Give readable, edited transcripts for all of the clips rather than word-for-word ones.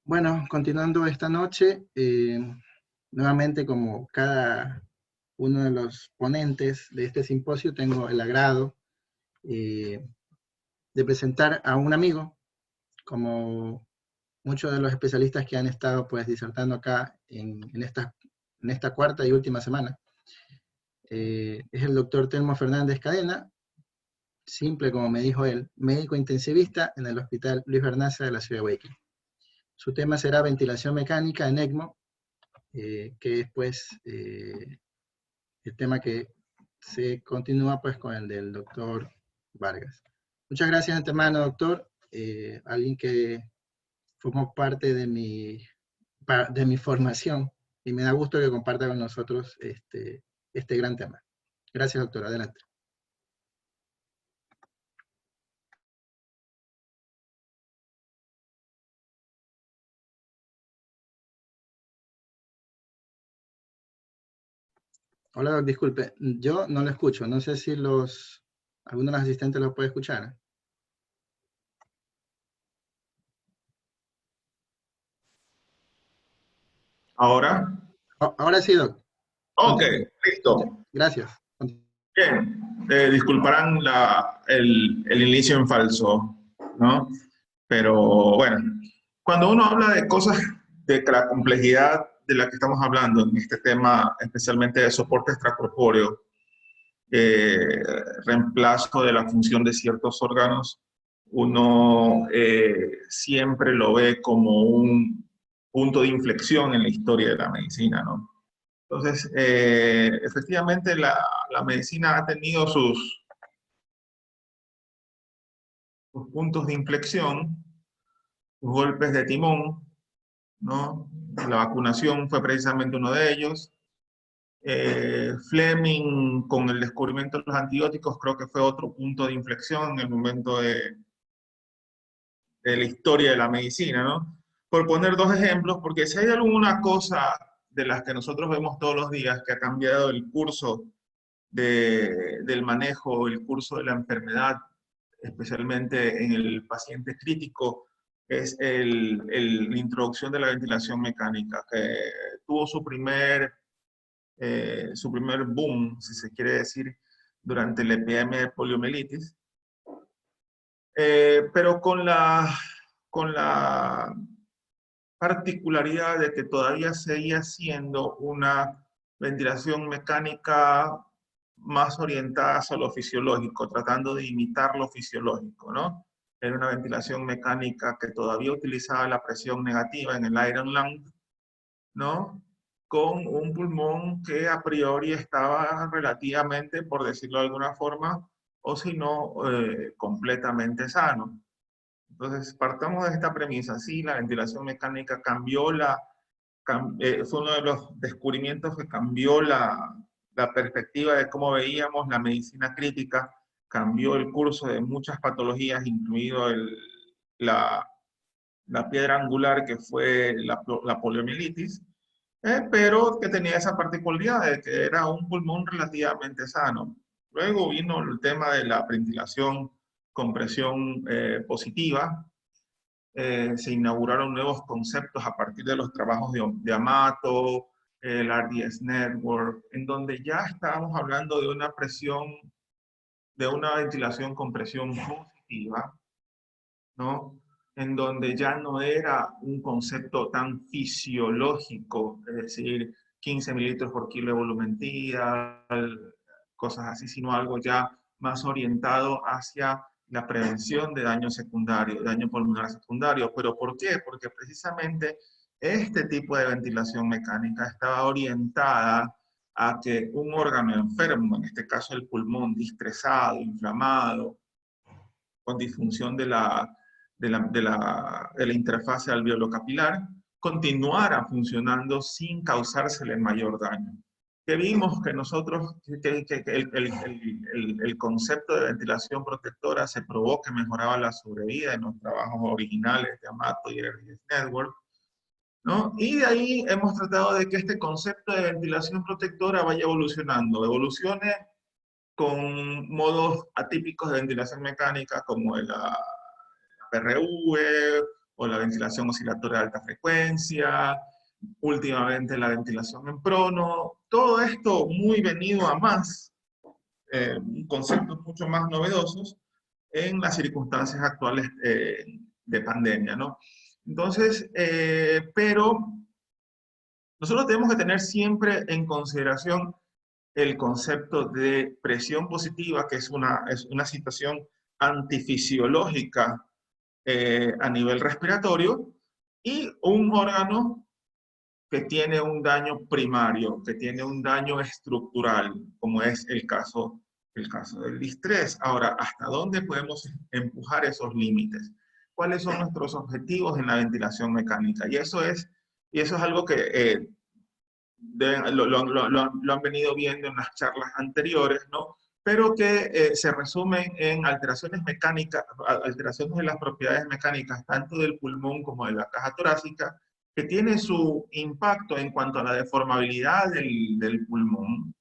Bueno, continuando esta noche, nuevamente como cada uno de los ponentes de este simposio, tengo el agrado de presentar a un amigo, como muchos de los especialistas que han estado pues disertando acá en esta cuarta y última semana. Es el doctor Telmo Fernández Cadena, simple como me dijo él, médico intensivista en el Hospital Luis Bernaza de la ciudad de Guayaquil. Su tema será ventilación mecánica en ECMO, que es pues el tema que se continúa pues con el del doctor Vargas. Muchas gracias de antemano, doctor. Alguien que formó parte de mi formación y me da gusto que comparta con nosotros este gran tema. Gracias, doctor. Adelante. Hola, doc, disculpe. Yo no lo escucho. No sé si algunos de los asistentes lo puede escuchar. ¿Ahora? Ahora sí, doc. Ok, Continúe. listo. Gracias. Bien, disculparán el inicio en falso, ¿no? Pero bueno, cuando uno habla de cosas de la complejidad de la que estamos hablando en este tema, especialmente de soporte extracorpóreo, reemplazo de la función de ciertos órganos, uno siempre lo ve como un punto de inflexión en la historia de la medicina, ¿no? Entonces, efectivamente, la medicina ha tenido sus puntos de inflexión, sus golpes de timón, ¿no? La vacunación fue precisamente uno de ellos. Fleming, con el descubrimiento de los antibióticos, creo que fue otro punto de inflexión en el momento de la historia de la medicina, ¿no? Por poner dos ejemplos, porque si hay alguna cosa de las que nosotros vemos todos los días que ha cambiado el curso del manejo, el curso de la enfermedad, especialmente en el paciente crítico, es la introducción de la ventilación mecánica, que tuvo su primer boom, si se quiere decir, durante la epidemia de poliomielitis, pero con la particularidad de que todavía seguía siendo una ventilación mecánica más orientada a lo fisiológico, tratando de imitar lo fisiológico, ¿no? Era una ventilación mecánica que todavía utilizaba la presión negativa en el Iron Lung, ¿no? Con un pulmón que a priori estaba relativamente, por decirlo de alguna forma, o si no, completamente sano. Entonces, partamos de esta premisa. Sí, la ventilación mecánica fue uno de los descubrimientos que cambió la perspectiva de cómo veíamos la medicina crítica, cambió el curso de muchas patologías, incluido la piedra angular que fue la poliomielitis, pero que tenía esa particularidad de que era un pulmón relativamente sano. Luego vino el tema de la ventilación con presión positiva. Se inauguraron nuevos conceptos a partir de los trabajos de Amato, el RDS Network, en donde ya estábamos hablando de una presión, de una ventilación con presión positiva, ¿no? En donde ya no era un concepto tan fisiológico, es decir, 15 mililitros por kilo de volumen tidal, cosas así, sino algo ya más orientado hacia la prevención de daño secundario, daño pulmonar secundario. ¿Pero por qué? Porque precisamente este tipo de ventilación mecánica estaba orientada a que un órgano enfermo, en este caso el pulmón, distresado, inflamado, con disfunción de la interfase alveolo-capilar, continuara funcionando sin causársele mayor daño. Que vimos que nosotros, que el concepto de ventilación protectora se probó que mejoraba la sobrevida en los trabajos originales de Amato y RDS Network, ¿no? Y de ahí hemos tratado de que este concepto de ventilación protectora vaya evolucionando, evolucione con modos atípicos de ventilación mecánica como la PRV o la ventilación oscilatoria de alta frecuencia, últimamente la ventilación en prono, todo esto muy venido a más, conceptos mucho más novedosos en las circunstancias actuales de pandemia, ¿no? Entonces, pero nosotros tenemos que tener siempre en consideración el concepto de presión positiva, que es una situación antifisiológica a nivel respiratorio, y un órgano que tiene un daño primario, que tiene un daño estructural, como es el caso del distrés. Ahora, ¿hasta dónde podemos empujar esos límites? ¿Cuáles son nuestros objetivos en la ventilación mecánica? Y eso es algo que lo han venido viendo en las charlas anteriores, ¿no? Pero que se resumen en alteraciones mecánicas, alteraciones de las propiedades mecánicas, tanto del pulmón como de la caja torácica, que tiene su impacto en cuanto a la deformabilidad del pulmón,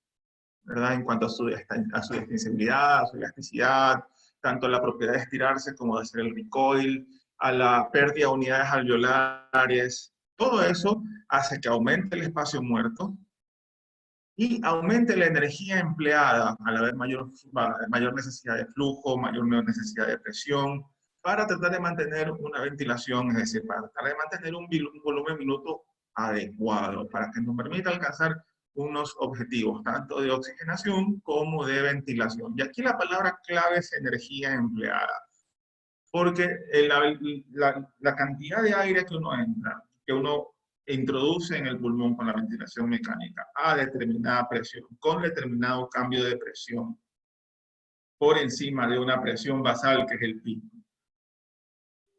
¿verdad? En cuanto a su extensibilidad, a su elasticidad, tanto a la propiedad de estirarse como de hacer el recoil, a la pérdida de unidades alveolares. Todo eso hace que aumente el espacio muerto y aumente la energía empleada al haber mayor necesidad de flujo, mayor necesidad de presión, para tratar de mantener una ventilación, es decir, para tratar de mantener un volumen minuto adecuado, para que nos permita alcanzar unos objetivos, tanto de oxigenación como de ventilación. Y aquí la palabra clave es energía empleada, porque la cantidad de aire que uno entra, que uno introduce en el pulmón con la ventilación mecánica a determinada presión, con determinado cambio de presión, por encima de una presión basal, que es el pico,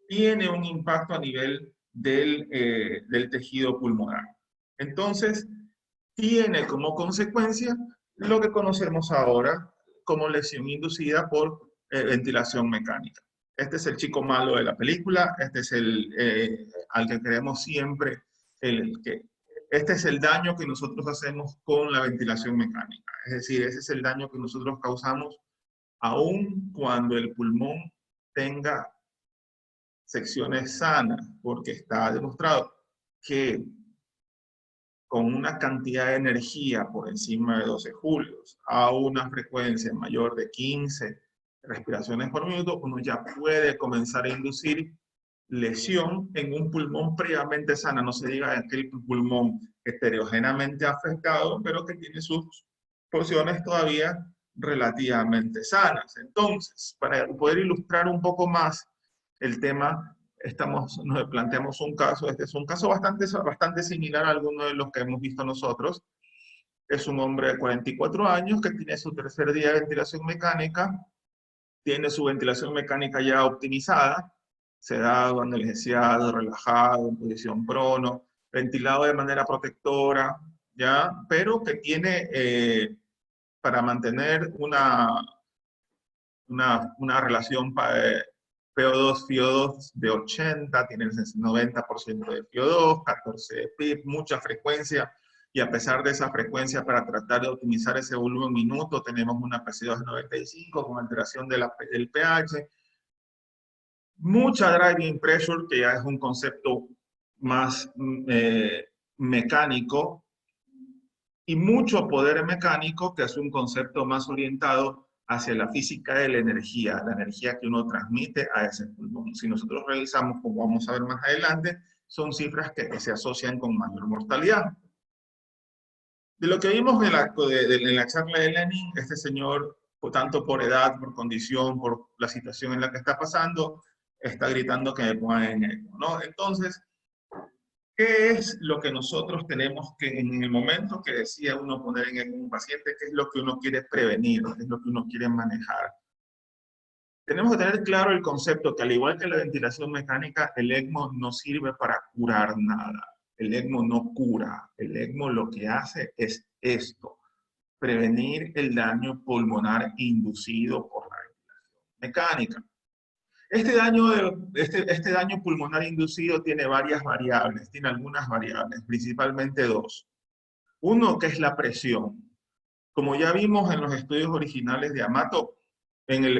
tiene un impacto a nivel del tejido pulmonar. Entonces, tiene como consecuencia lo que conocemos ahora como lesión inducida por ventilación mecánica. Este es el chico malo de la película, este es al que queremos siempre, este es el daño que nosotros hacemos con la ventilación mecánica. Es decir, ese es el daño que nosotros causamos aun cuando el pulmón tenga secciones sanas, porque está demostrado que con una cantidad de energía por encima de 12 julios a una frecuencia mayor de 15 respiraciones por minuto, uno ya puede comenzar a inducir lesión en un pulmón previamente sano, no se diga aquel pulmón heterogéneamente afectado, pero que tiene sus porciones todavía relativamente sanas. Entonces, para poder ilustrar un poco más el tema, nos planteamos un caso, este es un caso bastante similar a alguno de los que hemos visto nosotros. Es un hombre de 44 años que tiene su tercer día de ventilación mecánica, tiene su ventilación mecánica ya optimizada, sedado, anestesiado, relajado, en posición prono, ventilado de manera protectora, ¿ya? Pero que tiene, para mantener una relación PO2-FIO2 de 80, tiene el 90% de FIO2, 14 de PIB, mucha frecuencia, y a pesar de esa frecuencia, para tratar de optimizar ese volumen minuto, tenemos una PC2 95 con alteración del pH, mucha driving pressure, que ya es un concepto más mecánico, y mucho poder mecánico, que es un concepto más orientado hacia la física de la energía que uno transmite a ese pulmón. Si nosotros revisamos, como vamos a ver más adelante, son cifras que se asocian con mayor mortalidad. De lo que vimos en la charla de Lenin, este señor, tanto por edad, por condición, por la situación en la que está pasando, está gritando que me pongan en ECMO, ¿no? Entonces, ¿qué es lo que nosotros tenemos que, en el momento que decía uno poner en ECMO un paciente, qué es lo que uno quiere prevenir, qué es lo que uno quiere manejar? Tenemos que tener claro el concepto que, al igual que la ventilación mecánica, el ECMO no sirve para curar nada. El ECMO no cura. El ECMO lo que hace es esto: prevenir el daño pulmonar inducido por la ventilación mecánica. Este daño pulmonar inducido tiene varias variables, tiene algunas variables, principalmente dos. Uno, que es la presión. Como ya vimos en los estudios originales de Amato, en el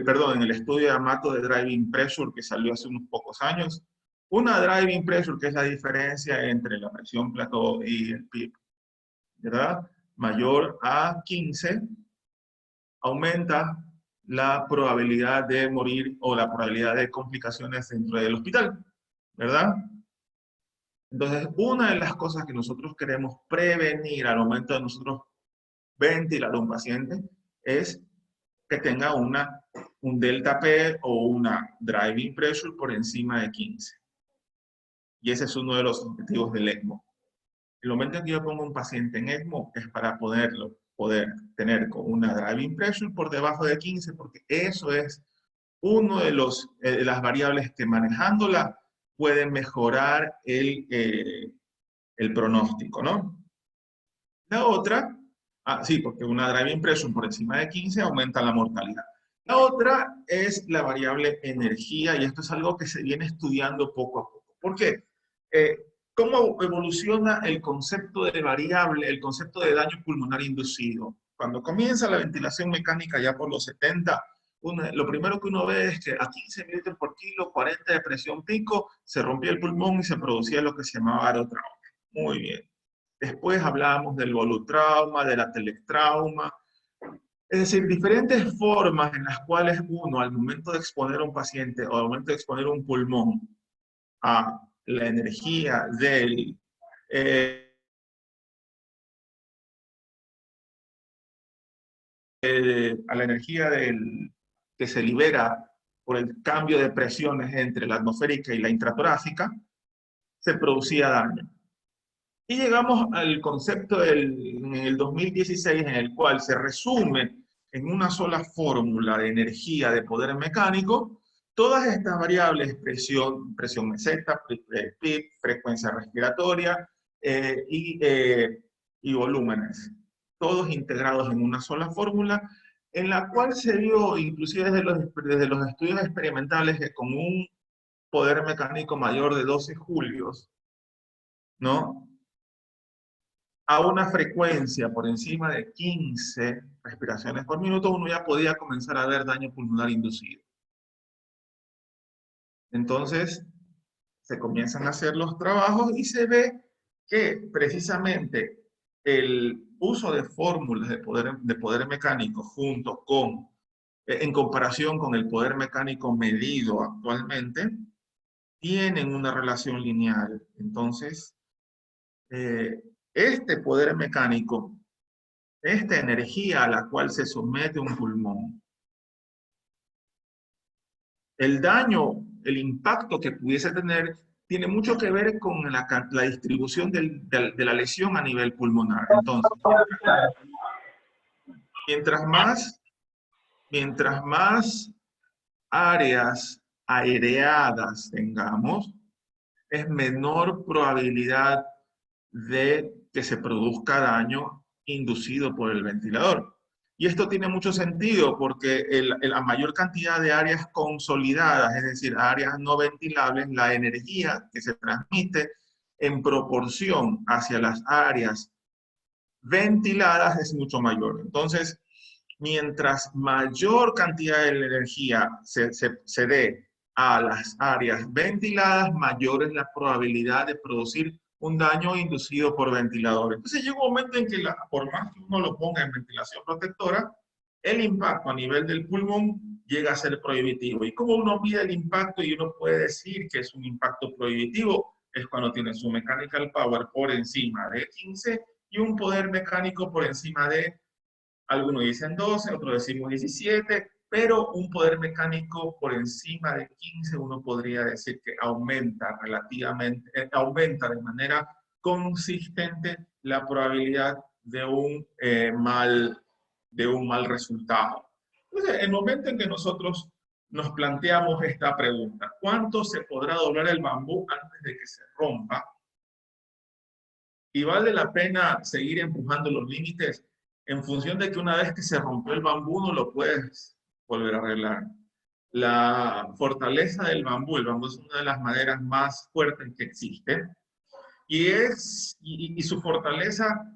estudio de Amato de Driving Pressure, que salió hace unos pocos años, Una driving pressure, que es la diferencia entre la presión plató y el PIB, ¿verdad? Mayor a 15, aumenta la probabilidad de morir o la probabilidad de complicaciones dentro del hospital, ¿verdad? Entonces, una de las cosas que nosotros queremos prevenir al momento de nosotros ventilar a un paciente es que tenga un delta P o una driving pressure por encima de 15. Y ese es uno de los objetivos del ECMO. El momento en que yo pongo un paciente en ECMO es para poder tener con una driving pressure por debajo de 15, porque eso es uno de las variables que manejándola pueden mejorar el pronóstico, ¿no? La otra, sí, porque una driving pressure por encima de 15 aumenta la mortalidad. La otra es la variable energía, y esto es algo que se viene estudiando poco a poco. ¿Por qué? ¿Cómo evoluciona el concepto de variable, el concepto de daño pulmonar inducido? Cuando comienza la ventilación mecánica ya por los 70, lo primero que uno ve es que a 15 mililitros por kilo, 40 de presión pico, se rompía el pulmón y se producía lo que se llamaba aerotrauma. Muy bien. Después hablábamos del volutrauma, del atelectrauma. Es decir, diferentes formas en las cuales uno, al momento de exponer a un paciente o al momento de exponer un pulmón a la energía a la energía que se libera por el cambio de presiones entre la atmosférica y la intratorácica, se producía daño. Y llegamos al concepto en el 2016, en el cual se resume en una sola fórmula de energía de poder mecánico todas estas variables: presión meseta, PIB, frecuencia respiratoria y volúmenes, todos integrados en una sola fórmula, en la cual se vio, inclusive desde los estudios experimentales, que con un poder mecánico mayor de 12 julios, ¿no?, a una frecuencia por encima de 15 respiraciones por minuto, uno ya podía comenzar a ver daño pulmonar inducido. Entonces, se comienzan a hacer los trabajos y se ve que precisamente el uso de fórmulas de poder mecánico junto con, en comparación con el poder mecánico medido actualmente, tienen una relación lineal. Entonces, este poder mecánico, esta energía a la cual se somete un pulmón, el daño, el impacto que pudiese tener, tiene mucho que ver con la distribución de la lesión a nivel pulmonar. Entonces, mientras más áreas aireadas tengamos, es menor probabilidad de que se produzca daño inducido por el ventilador. Y esto tiene mucho sentido porque la mayor cantidad de áreas consolidadas, es decir, áreas no ventilables, la energía que se transmite en proporción hacia las áreas ventiladas es mucho mayor. Entonces, mientras mayor cantidad de energía se dé a las áreas ventiladas, mayor es la probabilidad de producir un daño inducido por ventilador. Entonces llega un momento en que por más que uno lo ponga en ventilación protectora, el impacto a nivel del pulmón llega a ser prohibitivo. ¿Y cómo uno mide el impacto y uno puede decir que es un impacto prohibitivo? Es cuando tiene su mechanical power por encima de 15 y un poder mecánico por encima de, algunos dicen 12, otros decimos 17, pero un poder mecánico por encima de 15 uno podría decir que aumenta relativamente, aumenta de manera consistente la probabilidad de un mal resultado. Entonces, en el momento en que nosotros nos planteamos esta pregunta: ¿cuánto se podrá doblar el bambú antes de que se rompa? Y vale la pena seguir empujando los límites en función de que una vez que se rompió el bambú no lo puedes volver a arreglar. La fortaleza del bambú, el bambú es una de las maderas más fuertes que existe, y su fortaleza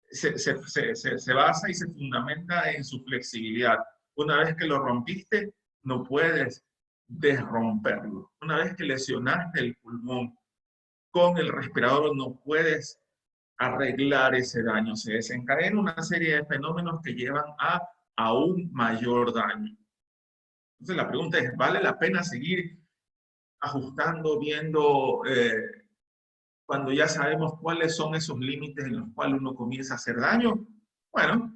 se basa y se fundamenta en su flexibilidad. Una vez que lo rompiste, no puedes desromperlo. Una vez que lesionaste el pulmón con el respirador, no puedes arreglar ese daño. Se desencadena una serie de fenómenos que llevan a aún mayor daño. Entonces la pregunta es, ¿vale la pena seguir ajustando, viendo, cuando ya sabemos cuáles son esos límites en los cuales uno comienza a hacer daño? Bueno,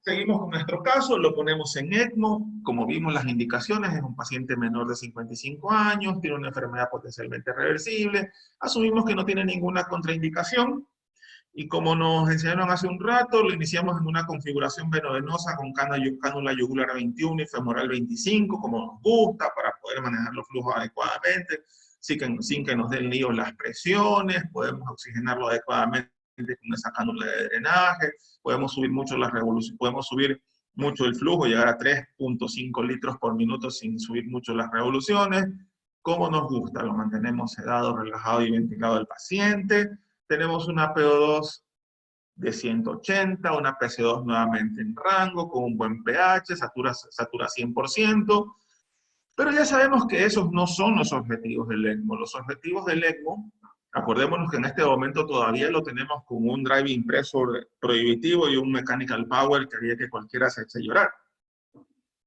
seguimos con nuestro caso, lo ponemos en ECMO, como vimos las indicaciones, es un paciente menor de 55 años, tiene una enfermedad potencialmente reversible, asumimos que no tiene ninguna contraindicación, y como nos enseñaron hace un rato, lo iniciamos en una configuración venovenosa con cánula yugular 21 y femoral 25, como nos gusta, para poder manejar los flujos adecuadamente, sin que nos den líos las presiones, podemos oxigenarlo adecuadamente con esa cánula de drenaje, podemos subir mucho las revoluciones, podemos subir mucho el flujo, llegar a 3.5 litros por minuto sin subir mucho las revoluciones, como nos gusta, lo mantenemos sedado, relajado y ventilado al paciente. Tenemos una PO2 de 180, una PC2 nuevamente en rango, con un buen pH, satura 100%, pero ya sabemos que esos no son los objetivos del ECMO. Los objetivos del ECMO, acordémonos que en este momento todavía lo tenemos con un driving pressure prohibitivo y un mechanical power que haría que cualquiera se eche a llorar.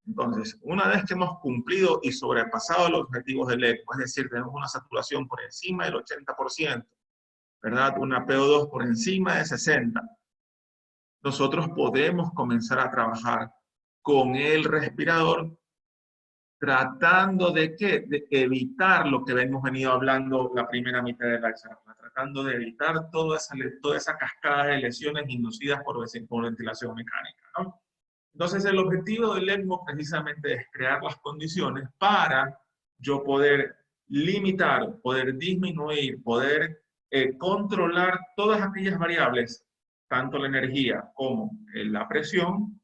Entonces, una vez que hemos cumplido y sobrepasado los objetivos del ECMO, es decir, tenemos una saturación por encima del 80%, ¿verdad? Una PO2 por encima de 60, nosotros podemos comenzar a trabajar con el respirador tratando de ¿qué? De evitar lo que hemos venido hablando la primera mitad de la charla, tratando de evitar toda esa cascada de lesiones inducidas por ventilación mecánica, ¿no? Entonces el objetivo del ECMO precisamente es crear las condiciones para yo poder limitar, poder disminuir, poder controlar todas aquellas variables, tanto la energía como la presión,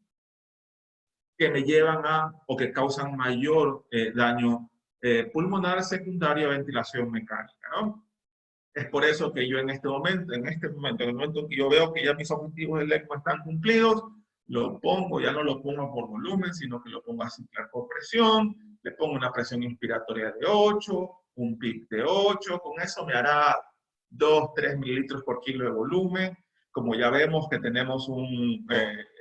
que me llevan a o que causan mayor daño pulmonar secundario a ventilación mecánica, ¿no? Es por eso que yo en el momento en el momento que yo veo que ya mis objetivos del ECMO están cumplidos, lo pongo, ya no lo pongo por volumen, sino que lo pongo a ciclar por presión, le pongo una presión inspiratoria de 8, un PIC de 8, con eso me hará 2-3 mililitros por kilo de volumen. Como ya vemos que tenemos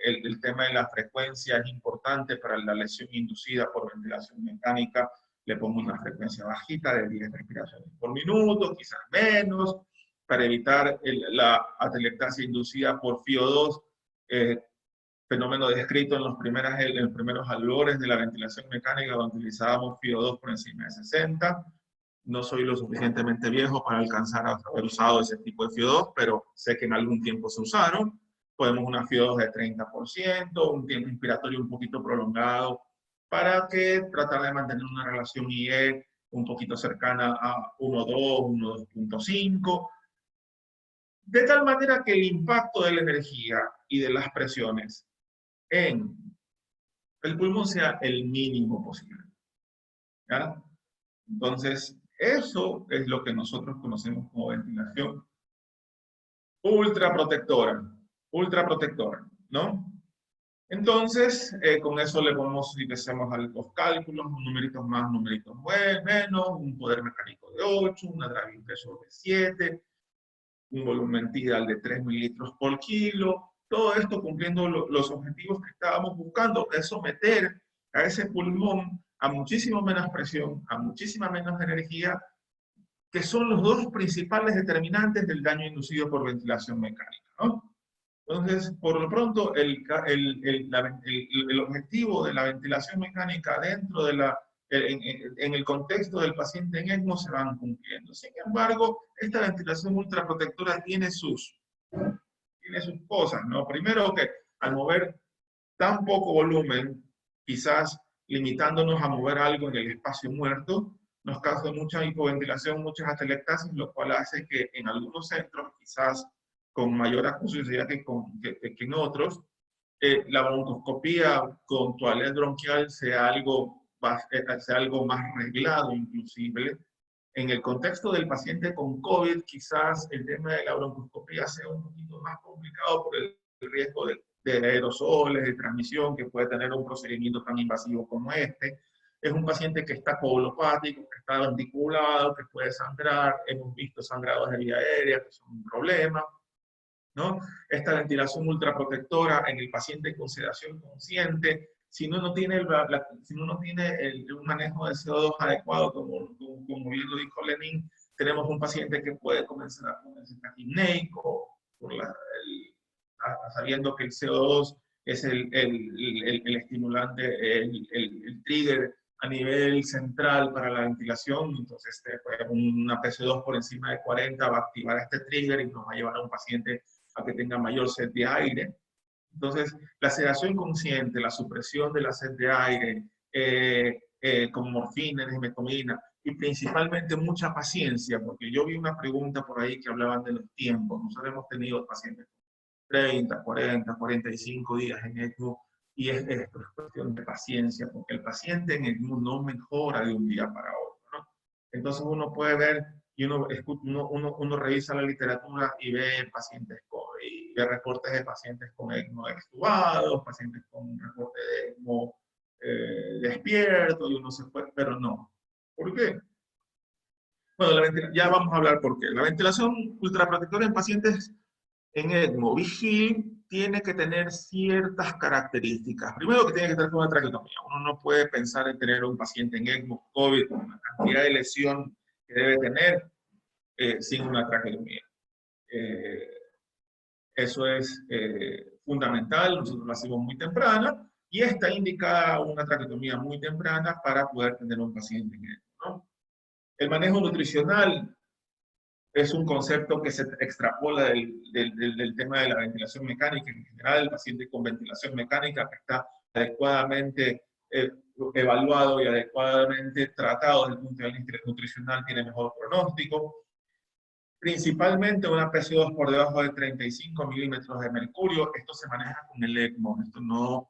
el tema de la frecuencia es importante para la lesión inducida por ventilación mecánica, le pongo una frecuencia bajita de 10 respiraciones por minuto, quizás menos, para evitar la atelectasia inducida por FiO2, fenómeno descrito en los primeros albores de la ventilación mecánica, donde utilizábamos FiO2 por encima de 60. No soy lo suficientemente viejo para alcanzar a haber usado ese tipo de FiO2, pero sé que en algún tiempo se usaron. Podemos una FiO2 de 30%, un tiempo inspiratorio un poquito prolongado, para que tratar de mantener una relación IE un poquito cercana a 1.2, 1.2.5, de tal manera que el impacto de la energía y de las presiones en el pulmón sea el mínimo posible, ¿ya? Entonces, eso es lo que nosotros conocemos como ventilación ultraprotectora, ¿no? Entonces, con eso le podemos, si hacemos los cálculos, numeritos más, numeritos menos, un poder mecánico de 8, una driving pressure de 7, un volumen tidal de 3 mililitros por kilo, todo esto cumpliendo los objetivos que estábamos buscando, es someter a ese pulmón a muchísima menos presión, a muchísima menos energía, que son los dos principales determinantes del daño inducido por ventilación mecánica, ¿no? Entonces, por lo pronto, el objetivo de la ventilación mecánica dentro de en el contexto del paciente en ECMO se van cumpliendo. Sin embargo, esta ventilación ultraprotectora tiene sus cosas, ¿no? Primero que al mover tan poco volumen, quizás limitándonos a mover algo en el espacio muerto, nos causa mucha hipoventilación, muchas atelectasis, lo cual hace que en algunos centros, quizás con mayor acuosidad que en otros, la broncoscopía con toalete bronquial sea algo más reglado inclusive. En el contexto del paciente con COVID, quizás el tema de la broncoscopía sea un poquito más complicado por el riesgo de aerosoles, de transmisión que puede tener un procedimiento tan invasivo como este. Es un paciente que está coagulopático, que está ventriculado, que puede sangrar. Hemos visto sangrados de vía aérea, que son un problema, ¿no? Esta ventilación ultraprotectora en el paciente con sedación consciente, si uno no tiene, si uno no tiene un manejo de CO2 adecuado, como bien lo dijo Lenin, tenemos un paciente que puede comenzar a ponerse taquipneico, sabiendo que el CO2 es el estimulante, el trigger a nivel central para la ventilación. Entonces, una PC2 por encima de 40 va a activar este trigger y nos va a llevar a un paciente a que tenga mayor sed de aire. Entonces, la sedación consciente, la supresión de la sed de aire, con morfina, desmetomina, y principalmente mucha paciencia, porque yo vi una pregunta por ahí que hablaban de los tiempos. Nosotros hemos tenido pacientes 30, 40, 45 días en ECMO, y esto es cuestión de paciencia, porque el paciente en ECMO no mejora de un día para otro, ¿no? Entonces uno puede ver, y uno revisa la literatura y ve pacientes y ve reportes de pacientes con ECMO extubados, pacientes con reporte de ECMO despierto, y uno se puede, pero no. ¿Por qué? Bueno, ya vamos a hablar por qué. La ventilación ultraprotectora en pacientes en ECMO vigil tiene que tener ciertas características. Primero, que tiene que estar con una traqueotomía. Uno no puede pensar en tener un paciente en ECMO COVID con la cantidad de lesión que debe tener sin una traqueotomía. Eso es fundamental. Nosotros lo hacemos muy temprana, y está indicada una traqueotomía muy temprana para poder tener un paciente en ECMO, ¿no? El manejo nutricional es un concepto que se extrapola del tema de la ventilación mecánica. En general, el paciente con ventilación mecánica que está adecuadamente evaluado y adecuadamente tratado desde el punto de vista nutricional tiene mejor pronóstico. Principalmente una PC2 por debajo de 35 milímetros de mercurio. Esto se maneja con el ECMO. Esto no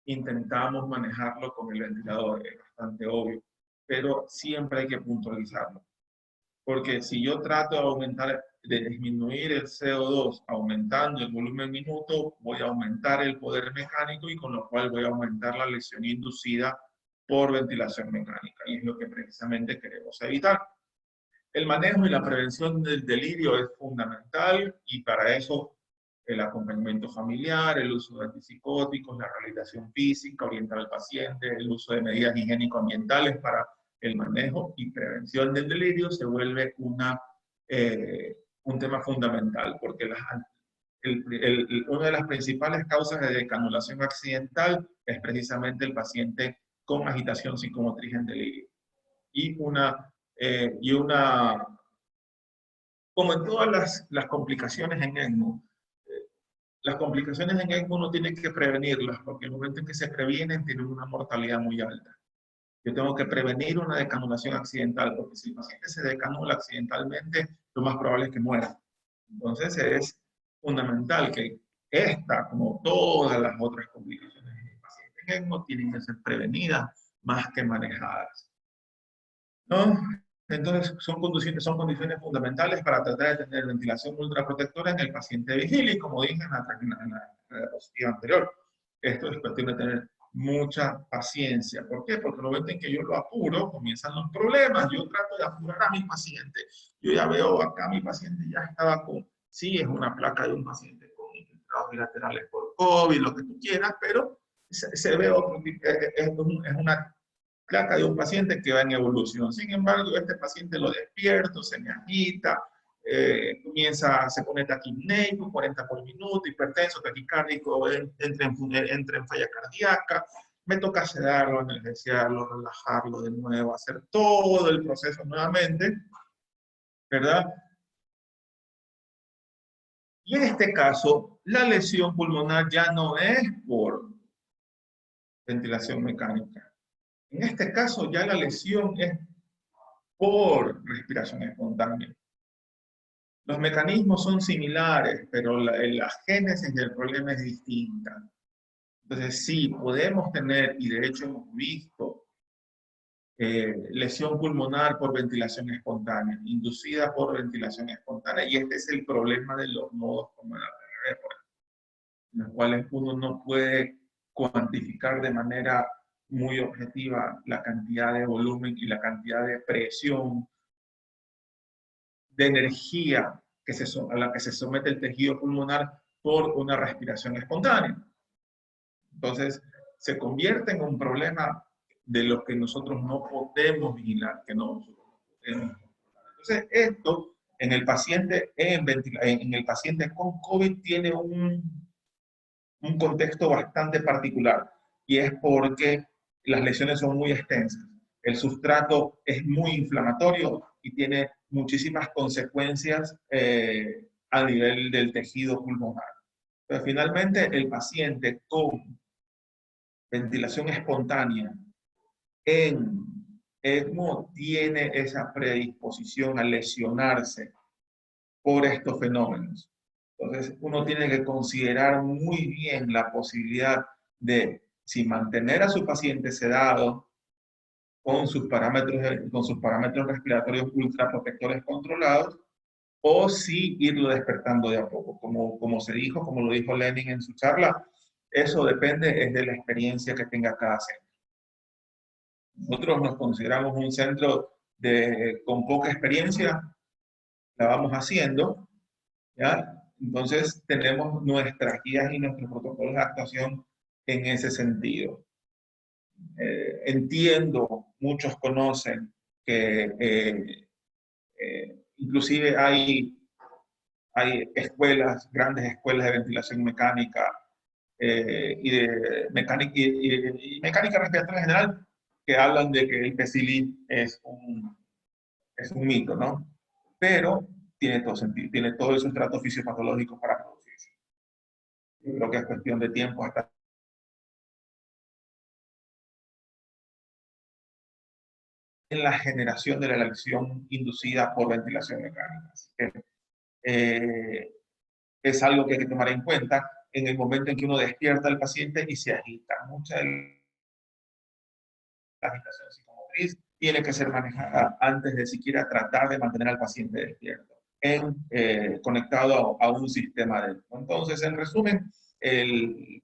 intentamos manejarlo con el ventilador, es bastante obvio, pero siempre hay que puntualizarlo. Porque si yo trato de aumentar, de disminuir el CO2 aumentando el volumen minuto, voy a aumentar el poder mecánico, y con lo cual voy a aumentar la lesión inducida por ventilación mecánica. Y es lo que precisamente queremos evitar. El manejo y la prevención del delirio es fundamental, y para eso el acompañamiento familiar, el uso de antipsicóticos, la rehabilitación física, orientar al paciente, el uso de medidas higiénico-ambientales para el manejo y prevención del delirio se vuelve un tema fundamental, porque una de las principales causas de decanulación accidental es precisamente el paciente con agitación psicomotriz en delirio. Como en todas las complicaciones en ECMO, las complicaciones en ECMO uno tiene que prevenirlas, porque el momento en que se previenen tienen una mortalidad muy alta. Yo tengo que prevenir una decanulación accidental, porque si el paciente se decanula accidentalmente, lo más probable es que muera. Entonces es fundamental que esta, como todas las otras complicaciones en el paciente en ECMO, tienen que ser prevenidas más que manejadas, ¿no? Entonces son condiciones fundamentales para tratar de tener ventilación ultraprotectora en el paciente vigil, y como dije en la diapositiva anterior, esto es cuestión de tener mucha paciencia. ¿Por qué? Porque en el momento en que yo lo apuro, comienzan los problemas. Yo trato de apurar a mi paciente. Yo ya veo acá, mi paciente ya estaba sí, es una placa de un paciente con infiltrados bilaterales por COVID, lo que tú quieras, pero se ve es una placa de un paciente que va en evolución. Sin embargo, este paciente lo despierto, se me agita, se pone taquipneico, 40 por minuto, hipertenso, taquicárdico, entra en falla cardíaca. Me toca sedarlo, anestesiarlo, relajarlo de nuevo, hacer todo el proceso nuevamente, ¿verdad? Y en este caso, la lesión pulmonar ya no es por ventilación mecánica. En este caso, ya la lesión es por respiración espontánea. Los mecanismos son similares, pero la génesis del problema es distinta. Entonces, sí, podemos tener, y de hecho hemos visto, lesión pulmonar por ventilación espontánea, inducida por ventilación espontánea, y este es el problema de los modos como la PRV, en los cuales uno no puede cuantificar de manera muy objetiva la cantidad de volumen y la cantidad de presión, de energía a la que se somete el tejido pulmonar por una respiración espontánea. Entonces, se convierte en un problema de lo que nosotros no podemos vigilar, que no podemos. Entonces, esto en el paciente, en el paciente con COVID tiene un contexto bastante particular, y es porque las lesiones son muy extensas. El sustrato es muy inflamatorio y tiene muchísimas consecuencias a nivel del tejido pulmonar. Pero finalmente, el paciente con ventilación espontánea en ECMO tiene esa predisposición a lesionarse por estos fenómenos. Entonces, uno tiene que considerar muy bien la posibilidad de si mantener a su paciente sedado con sus parámetros respiratorios ultraprotectores controlados, o si irlo despertando de a poco. Como se dijo, como lo dijo Lenin en su charla, eso depende de la experiencia que tenga cada centro. Nosotros nos consideramos un centro con poca experiencia, la vamos haciendo, ¿ya? Entonces tenemos nuestras guías y nuestros protocolos de actuación en ese sentido. Entiendo, muchos conocen que inclusive hay escuelas, grandes escuelas de ventilación mecánica y de mecánica respiratoria en general, que hablan de que el PCLI es un mito, ¿no? Pero tiene todo sentido, tiene todo el sustrato fisiopatológico para producirse. Yo creo que es cuestión de tiempo hasta en la generación de la elección inducida por ventilación mecánica. Así que, es algo que hay que tomar en cuenta en el momento en que uno despierta al paciente y se agita. Mucha de la agitación psicomotriz tiene que ser manejada antes de siquiera tratar de mantener al paciente despierto, conectado a un sistema de... Entonces, en resumen,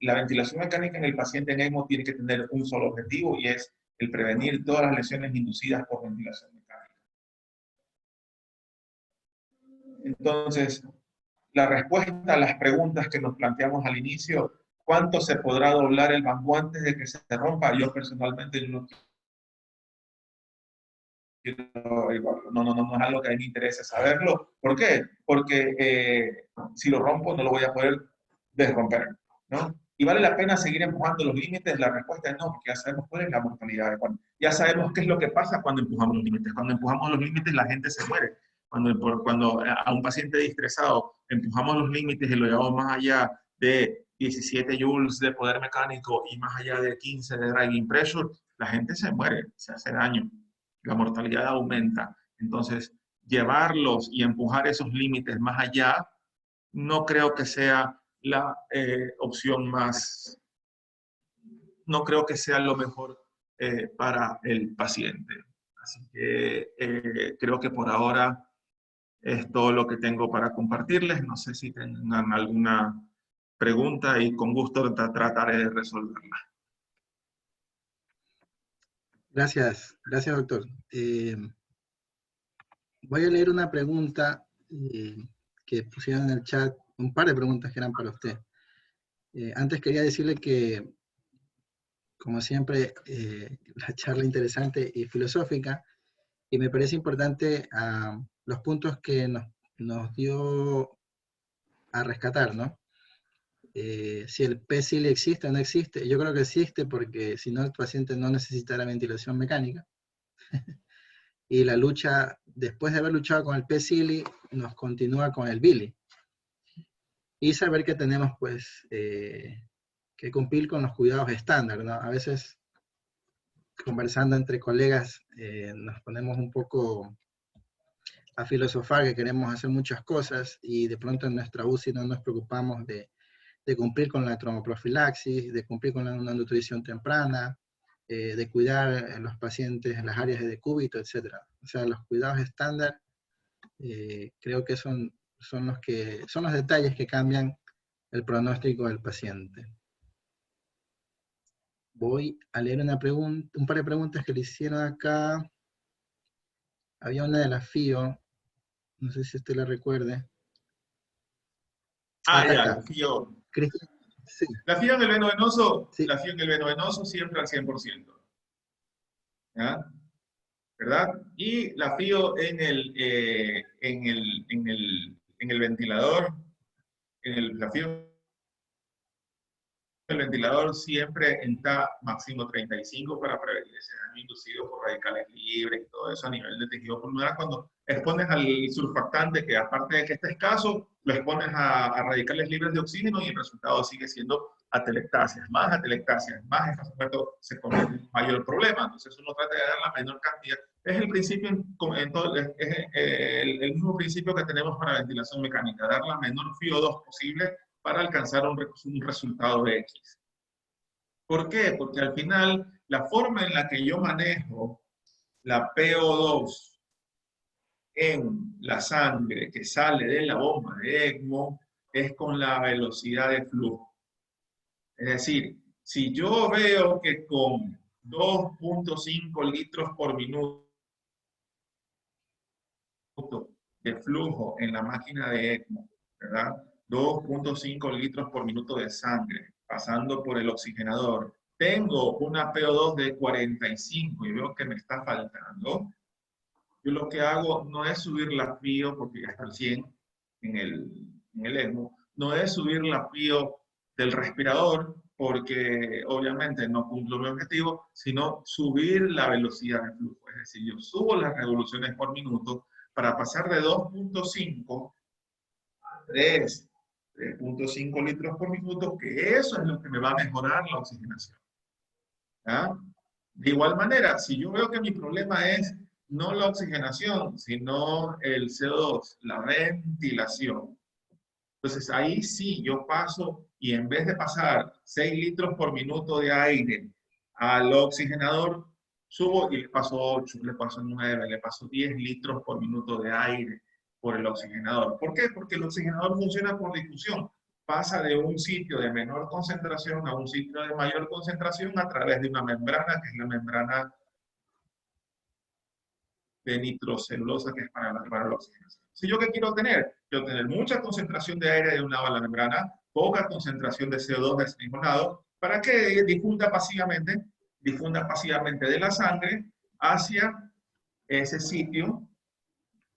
la ventilación mecánica en el paciente en ECMO tiene que tener un solo objetivo, y es el prevenir todas las lesiones inducidas por ventilación mecánica. Entonces, la respuesta a las preguntas que nos planteamos al inicio: ¿cuánto se podrá doblar el bambú antes de que se rompa? Yo personalmente no quiero evaluarlo. No es algo que a mí me interese saberlo. ¿Por qué? Porque si lo rompo no lo voy a poder desromper, ¿no? ¿Y vale la pena seguir empujando los límites? La respuesta es no, porque ya sabemos cuál es la mortalidad. Ya sabemos qué es lo que pasa cuando empujamos los límites. Cuando empujamos los límites, la gente se muere. Cuando a un paciente estresado empujamos los límites y lo llevamos más allá de 17 joules de poder mecánico y más allá de 15 de driving pressure, la gente se muere, se hace daño, la mortalidad aumenta. Entonces, llevarlos y empujar esos límites más allá no creo que sea la opción más, no creo que sea lo mejor para el paciente. Así que creo que por ahora es todo lo que tengo para compartirles. No sé si tengan alguna pregunta y con gusto trataré de resolverla. Gracias, gracias doctor. Voy a leer una pregunta que pusieron en el chat, un par de preguntas que eran para usted. Antes quería decirle que, como siempre, la charla interesante y filosófica, y me parece importante los puntos que nos dio a rescatar, ¿no? Si el PCL existe o no existe. Yo creo que existe, porque si no el paciente no necesitará ventilación mecánica. Y la lucha, después de haber luchado con el PCL, nos continúa con el BILI. Y saber que tenemos pues que cumplir con los cuidados estándar, ¿no? A veces, conversando entre colegas, nos ponemos un poco a filosofar que queremos hacer muchas cosas, y de pronto en nuestra UCI no nos preocupamos de cumplir con la traumoprofilaxis, de cumplir con una nutrición temprana, de cuidar a los pacientes en las áreas de decúbito, etc. O sea, los cuidados estándar creo que son los detalles que cambian el pronóstico del paciente. Voy a leer un par de preguntas que le hicieron acá. Había una de la FIO, no sé si usted la recuerde. Ah, Acá ya, está. Cristian, sí, La FIO en el veno venoso, sí. la FIO en el veno venoso siempre al 100%. ¿Ya? ¿Verdad? Y la FIO en el ventilador, la FIO el ventilador siempre está máximo 35 para prevenir ese daño inducido por radicales libres y todo eso a nivel de tejido pulmonar. Cuando expones al surfactante, que aparte de que está escaso, lo expones a radicales libres de oxígeno y el resultado sigue siendo atelectasias. Más atelectasias, más espacio se convierte en un mayor problema. Entonces uno trata de dar la menor cantidad. Es el principio, es el mismo principio que tenemos para ventilación mecánica, dar la menor FIO2 posible para alcanzar un resultado X. ¿Por qué? Porque al final la forma en la que yo manejo la PO2 en la sangre que sale de la bomba de ECMO es con la velocidad de flujo. Es decir, si yo veo que con 2.5 litros por minuto de flujo en la máquina de ECMO, ¿verdad? 2.5 litros por minuto de sangre pasando por el oxigenador. Tengo una PO2 de 45 y veo que me está faltando. Yo lo que hago no es subir la FIO, porque ya está al 100 en el ECMO, no es subir la FIO del respirador, porque obviamente no cumplo mi objetivo, sino subir la velocidad de flujo. Es decir, yo subo las revoluciones por minuto para pasar de 2.5 a 3.5 litros por minuto, que eso es lo que me va a mejorar la oxigenación. ¿Ya? De igual manera, si yo veo que mi problema es no la oxigenación, sino el CO2, la ventilación, entonces ahí sí yo paso y en vez de pasar 6 litros por minuto de aire al oxigenador, subo y le paso 8, le paso 9, le paso 10 litros por minuto de aire por el oxigenador. ¿Por qué? Porque el oxigenador funciona por difusión. Pasa de un sitio de menor concentración a un sitio de mayor concentración a través de una membrana, que es la membrana de nitrocelulosa, que es para la oxigenación. Si yo qué quiero tener? Quiero tener mucha concentración de aire de un lado de la membrana, poca concentración de CO2 de ese mismo lado, para que difunda pasivamente de la sangre hacia ese sitio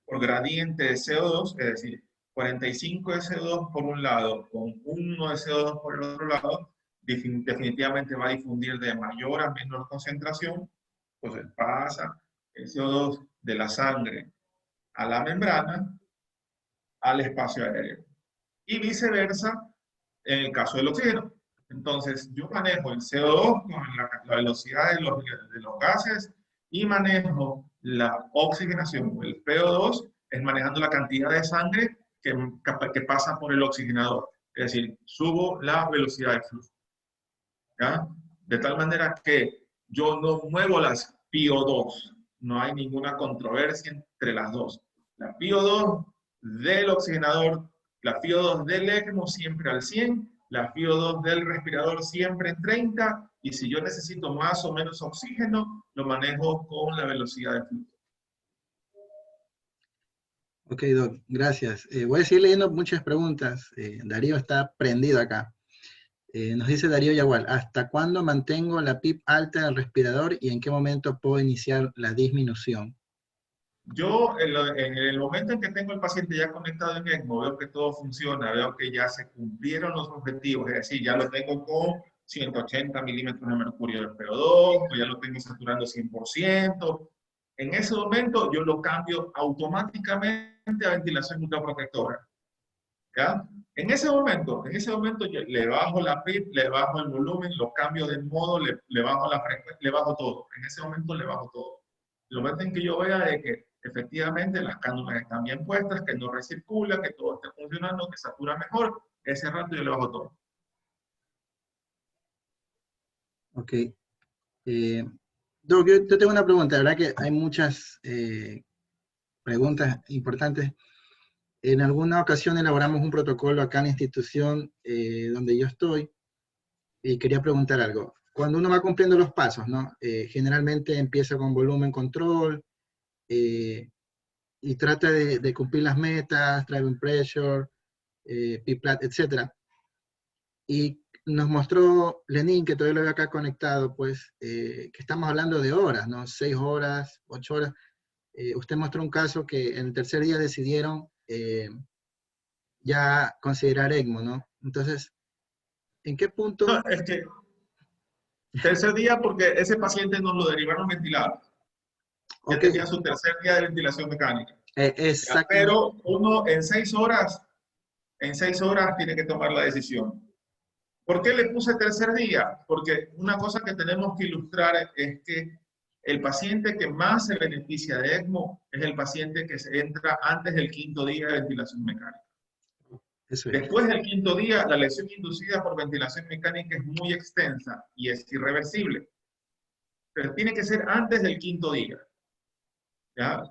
por gradiente de CO2, es decir, 45 de CO2 por un lado con 1 de CO2 por el otro lado, definitivamente va a difundir de mayor a menor concentración, pues pasa el CO2 de la sangre a la membrana, al espacio aéreo. Y viceversa en el caso del oxígeno. Entonces, yo manejo el CO2 con la velocidad de los gases y manejo la oxigenación, el PO2, es manejando la cantidad de sangre que pasa por el oxigenador. Es decir, subo la velocidad de flujo. ¿Ya? De tal manera que yo no muevo las PO2. No hay ninguna controversia entre las dos. La PO2 del oxigenador, la PO2 del ECMO siempre al 100, la PO2 del respirador siempre en 30, y si yo necesito más o menos oxígeno, lo manejo con la velocidad de flujo. Ok, Doc, gracias. Voy a seguir leyendo muchas preguntas. Darío está prendido acá. Nos dice Darío Yagual, ¿hasta cuándo mantengo la PIP alta del respirador y en qué momento puedo iniciar la disminución? Yo, en el momento en que tengo el paciente ya conectado en ECMO, veo que todo funciona, veo que ya se cumplieron los objetivos, es decir, ya lo tengo con 180 milímetros de mercurio de PO2, o ya lo tengo saturando 100%. En ese momento yo lo cambio automáticamente a ventilación ultraprotectora. ¿Ya? En ese momento yo le bajo la PIP, le bajo el volumen, lo cambio de modo, le bajo la frecuencia, le bajo todo. En ese momento le bajo todo. El momento en que yo vea de que efectivamente las cánulas están bien puestas, que no recircula, que todo esté funcionando, que satura mejor, ese rato yo le bajo todo. Ok. Doc, yo tengo una pregunta, la verdad que hay muchas preguntas importantes. En alguna ocasión elaboramos un protocolo acá en la institución donde yo estoy y quería preguntar algo. cuando uno va cumpliendo los pasos, ¿no? Generalmente empieza con volumen control, y trata de cumplir las metas, driving pressure, P-Plat, etc. Y nos mostró Lenín, que todavía lo veo acá conectado, pues, que estamos hablando de horas, ¿no? 6 horas, 8 horas. Usted mostró un caso que en el tercer día decidieron ya considerar ECMO, ¿no? Entonces, ¿en qué No, punto? es que tercer día porque ese paciente nos lo derivaron ventilado. Ya Ok, tenía su tercer día de ventilación mecánica. Ya, exactamente. pero uno en 6 horas tiene que tomar la decisión. ¿Por qué le puse tercer día? Porque una cosa que tenemos que ilustrar es que el paciente que más se beneficia de ECMO es el paciente que se entra antes del 5.º día de ventilación mecánica. Eso es. Después del 5.º día, la lesión inducida por ventilación mecánica es muy extensa y es irreversible. Pero tiene que ser antes del 5.º día. ¿Ya?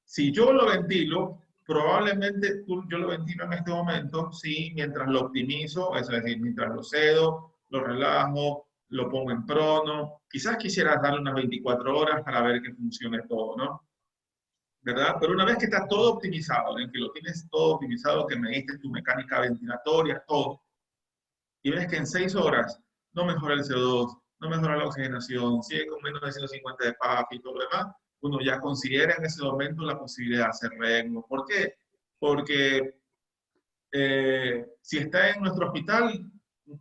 Si yo lo ventilo, probablemente yo lo ventilo en este momento, sí, mientras lo optimizo, es decir, mientras lo cedo, lo relajo, lo pongo en prono. Quizás quisieras darle unas 24 horas para ver que funcione todo, ¿no? ¿Verdad? Pero una vez que está todo optimizado, en que lo tienes todo optimizado, que me diste tu mecánica ventilatoria, todo, y ves que en 6 horas no mejora el CO2, no mejora la oxigenación, sigue con menos de 150 de PAF y todo lo demás, uno ya considera en ese momento la posibilidad de hacer ECMO. ¿Por qué? Porque si está en nuestro hospital,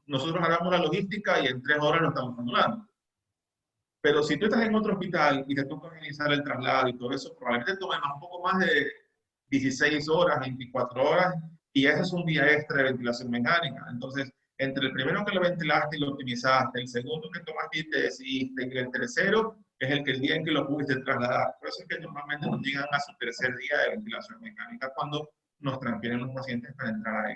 nosotros hagamos la logística y en 3 horas lo estamos anulando. Pero si tú estás en otro hospital y te toca organizar el traslado y todo eso, probablemente tome un poco más de 16 horas, 24 horas, y ese es un día extra de ventilación mecánica. Entonces, entre el primero que lo ventilaste y lo optimizaste, el segundo que tomaste y te decidiste, y el tercero es el día en que lo pudiste trasladar. Por eso es que normalmente nos llegan a su tercer día de ventilación mecánica cuando nos transfieren los pacientes para entrar ahí.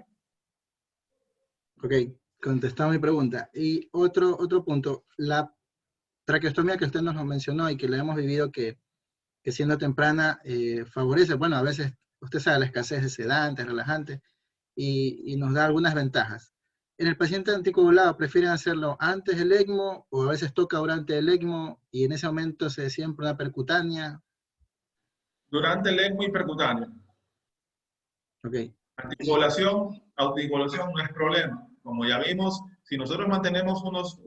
Ok, contestado mi pregunta. Y otro punto, la traqueostomía que usted nos lo mencionó y que la hemos vivido que siendo temprana favorece, bueno, a veces usted sabe la escasez de sedantes, relajantes, y nos da algunas ventajas. En el paciente anticoagulado, ¿prefieren hacerlo antes del ECMO o a veces toca durante el ECMO y en ese momento se siempre una percutánea? Durante el ECMO y percutáneo. Ok. Y, Anticoagulación, autocoagulación no es problema. Como ya vimos, si nosotros mantenemos unas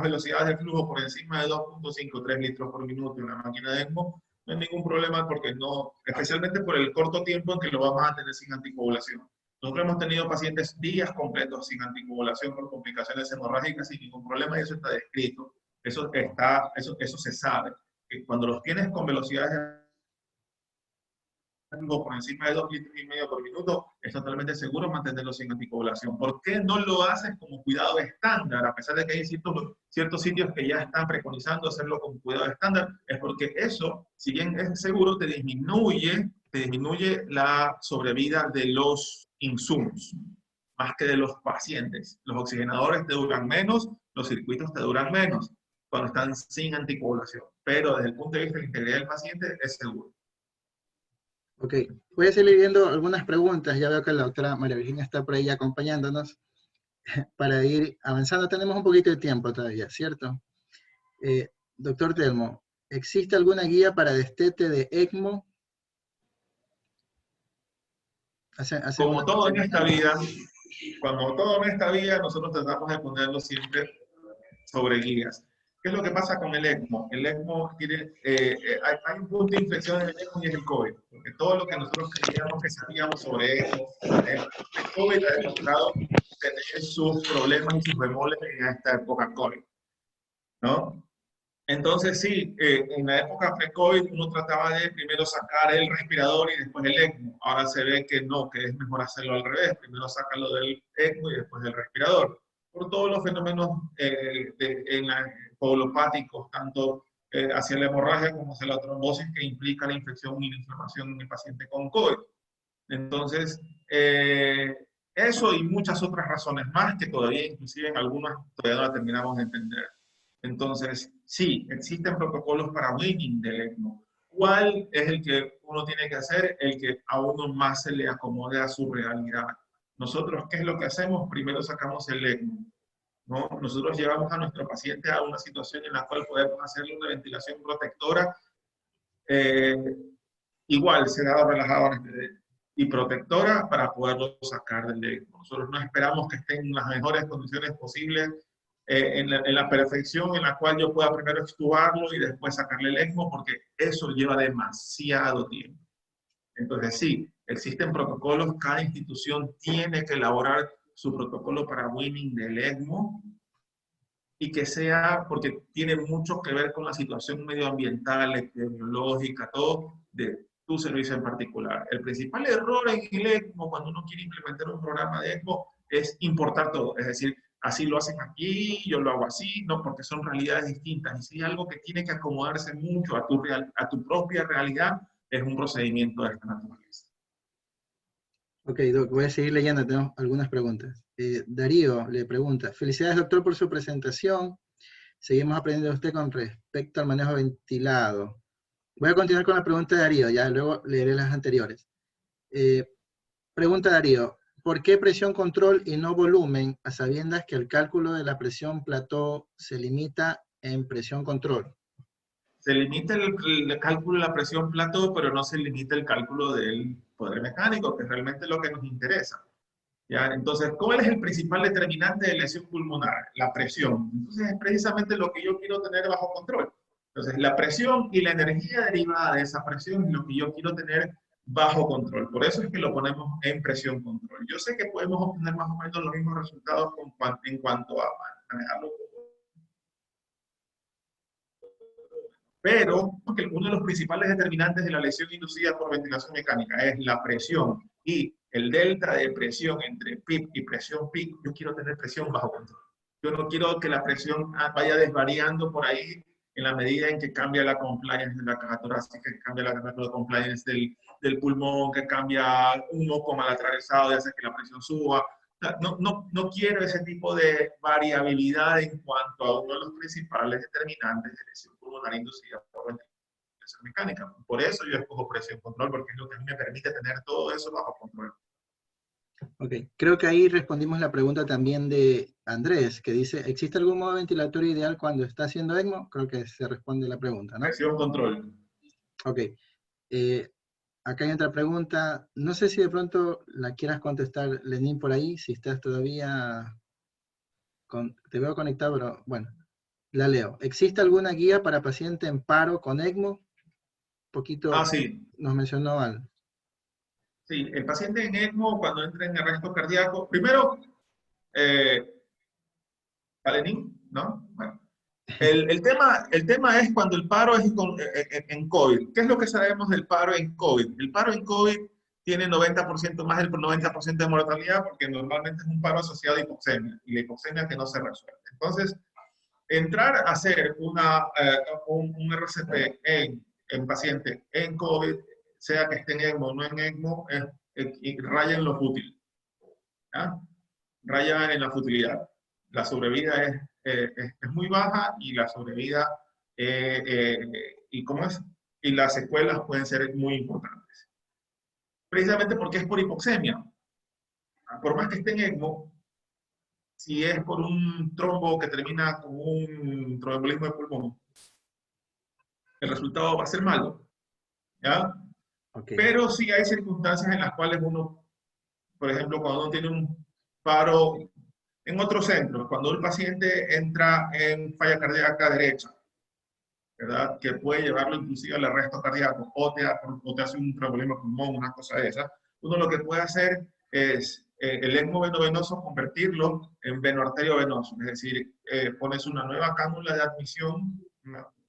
velocidades de flujo por encima de 2.53 litros por minuto en la máquina de ECMO, no hay ningún problema porque no, especialmente por el corto tiempo en que lo vamos a tener sin anticoagulación. Nosotros hemos tenido pacientes días completos sin anticoagulación por complicaciones hemorrágicas sin ningún problema y eso está descrito. Eso se sabe. Que cuando los tienes con velocidades por encima de 2,5 litros por minuto, es totalmente seguro mantenerlo sin anticoagulación. ¿Por qué no lo haces como cuidado estándar? A pesar de que hay ciertos sitios que ya están preconizando hacerlo como cuidado estándar, es porque eso, si bien es seguro, te disminuye la sobrevida de los insumos, más que de los pacientes. Los oxigenadores te duran menos, los circuitos te duran menos cuando están sin anticoagulación. Pero desde el punto de vista de la integridad del paciente, es seguro. ok, voy a seguir viendo algunas preguntas. Ya veo que la doctora María Virginia está por ahí acompañándonos para ir avanzando. Tenemos un poquito de tiempo todavía, ¿cierto? Doctor Telmo, ¿existe alguna guía para destete de ECMO? Como todo en esta vida, nosotros tratamos de ponerlo siempre sobre guías. ¿Qué es lo que pasa con el ECMO? El ECMO tiene, hay un punto de inflexión en el ECMO y es el COVID, porque todo lo que nosotros creíamos que sabíamos sobre ECMO, el COVID ha demostrado tener sus problemas y sus bemoles en esta época COVID, ¿no? Entonces, sí, en la época pre-COVID uno trataba de primero sacar el respirador y después el ECMO. Ahora se ve que no, que es mejor hacerlo al revés. Primero sácalo del ECMO y después del respirador. Por todos los fenómenos coagulopáticos, tanto hacia la hemorragia como hacia la trombosis que implica la infección y la inflamación en el paciente con COVID. Entonces, eso y muchas otras razones más que todavía, inclusive en algunas, todavía no las terminamos de entender. Entonces, sí, existen protocolos para weaning del ECMO. ¿Cuál es el que uno tiene que hacer? El que a uno más se le acomode a su realidad. Nosotros, ¿qué es lo que hacemos? Primero sacamos el ECMO. ¿no? Nosotros llevamos a nuestro paciente a una situación en la cual podemos hacerle una ventilación protectora, eh, igual sedado, relajado y protectora para poderlo sacar del ECMO. Nosotros no esperamos que estén en las mejores condiciones posibles, en la perfección en la cual yo pueda primero extubarlo y después sacarle el ECMO, porque eso lleva demasiado tiempo. Entonces sí, existen protocolos, cada institución tiene que elaborar su protocolo para weaning del ECMO, y que sea, porque tiene mucho que ver con la situación medioambiental, epidemiológica, todo de tu servicio en particular. El principal error en el ECMO, cuando uno quiere implementar un programa de ECMO, es importar todo. Es decir, así lo hacen aquí, yo lo hago así, no, porque son realidades distintas. Y si hay algo que tiene que acomodarse mucho a tu propia realidad, es un procedimiento de esta naturaleza. Ok, Doc, voy a seguir leyendo, tenemos algunas preguntas. Darío le pregunta, felicidades doctor por su presentación. Seguimos aprendiendo de usted con respecto al manejo ventilado. Voy a continuar con la pregunta de Darío, ya luego leeré las anteriores. Pregunta Darío, ¿por qué presión control y no volumen, a sabiendas que el cálculo de la presión plató se limita en presión control? Se limita el cálculo de la presión plató, pero no se limita el cálculo del poder mecánico, que es realmente lo que nos interesa. ¿Ya? Entonces, ¿cuál es el principal determinante de lesión pulmonar? La presión. Entonces, es precisamente lo que yo quiero tener bajo control. Entonces, la presión y la energía derivada de esa presión es lo que yo quiero tener bajo control. Por eso es que lo ponemos en presión control. Yo sé que podemos obtener más o menos los mismos resultados en cuanto a manejarlo, pero porque uno de los principales determinantes de la lesión inducida por ventilación mecánica es la presión, y el delta de presión entre PIP y presión PIC, yo quiero tener presión bajo control. Yo no quiero que la presión vaya desvariando por ahí en la medida en que cambia la compliance de la caja torácica, que cambia la compliance del pulmón, que cambia un ojo mal atravesado y hace que la presión suba. No quiero ese tipo de variabilidad en cuanto a uno de los principales determinantes de lesión pulmonar inducida por ventilación mecánica. Por eso yo escojo presión control, porque es lo que a mí me permite tener todo eso bajo control. Ok, creo que ahí respondimos la pregunta también de Andrés, que dice, ¿existe algún modo ventilatorio ideal cuando está haciendo ECMO? Creo que se responde la pregunta, ¿no? Presión control. Ok. Acá hay otra pregunta, no sé si de pronto la quieras contestar, Lenín, por ahí, si estás todavía, te veo conectado, pero bueno, la leo. ¿Existe alguna guía para paciente en paro con ECMO? Poquito Sí. nos mencionó al. Sí, el paciente en ECMO, cuando entra en arresto cardíaco, primero, Lenín, ¿no? Bueno. El tema es cuando el paro es en COVID. ¿Qué es lo que sabemos del paro en COVID? El paro en COVID tiene 90%, más del 90% de mortalidad, porque normalmente es un paro asociado a hipoxemia, y la hipoxemia que no se resuelve. Entonces, entrar a hacer un RCP en paciente en COVID, sea que esté en ECMO o no en ECMO, raya en lo fútil. ¿Ya? Raya en la futilidad. La sobrevida es muy baja, y la sobrevida y las secuelas pueden ser muy importantes. Precisamente porque es por hipoxemia. Por más que esté en ECMO, si es por un trombo que termina con un tromboembolismo de pulmón, el resultado va a ser malo. ¿Ya? Okay. Pero sí hay circunstancias en las cuales uno, por ejemplo, cuando uno tiene un paro en otros centros, cuando el paciente entra en falla cardíaca derecha, ¿verdad? Que puede llevarlo inclusive al arresto cardíaco, o te hace un tromboembolismo de pulmón, una cosa de esa, uno lo que puede hacer es el ECMO venovenoso convertirlo en venoarterio venoso, es decir, pones una nueva cánula de admisión,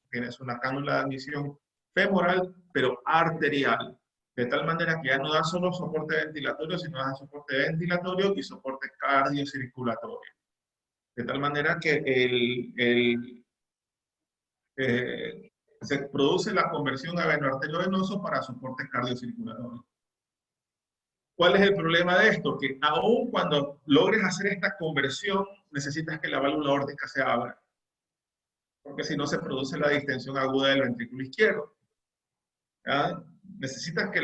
tienes una cánula de admisión femoral, pero arterial, de tal manera que ya no da solo soporte ventilatorio, sino da soporte ventilatorio y soporte cardiocirculatorio. De tal manera que se produce la conversión a venoarterio venoso para soporte cardiocirculatorio. ¿Cuál es el problema de esto? Que aún cuando logres hacer esta conversión, necesitas que la válvula aórtica se abra, porque si no se produce la distensión aguda del ventrículo izquierdo. ¿Ya? Necesitas que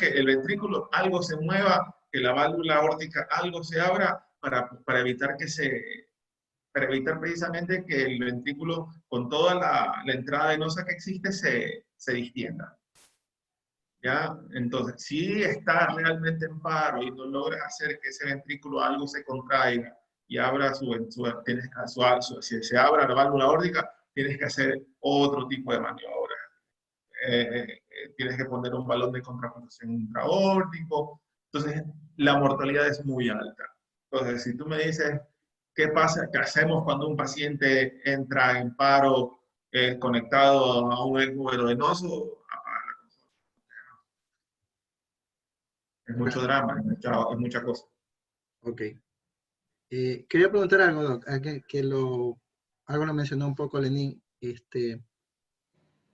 el ventrículo algo se mueva, que la válvula aórtica algo se abra para evitar que para evitar precisamente que el ventrículo, con toda la entrada venosa que existe, se distienda. ¿Ya? Entonces, si está realmente en paro y no logras hacer que ese ventrículo algo se contraiga y abra si se abra la válvula aórtica, tienes que hacer otro tipo de maniobra. Tienes que poner un balón de contracción intraórtico. Entonces, la mortalidad es muy alta. Entonces, si tú me dices, ¿qué pasa? ¿Qué hacemos cuando un paciente entra en paro conectado a un ECMO venoso? Es mucho drama, es mucha cosa. Ok. Quería preguntar algo, Doc, algo lo mencionó un poco Lenín,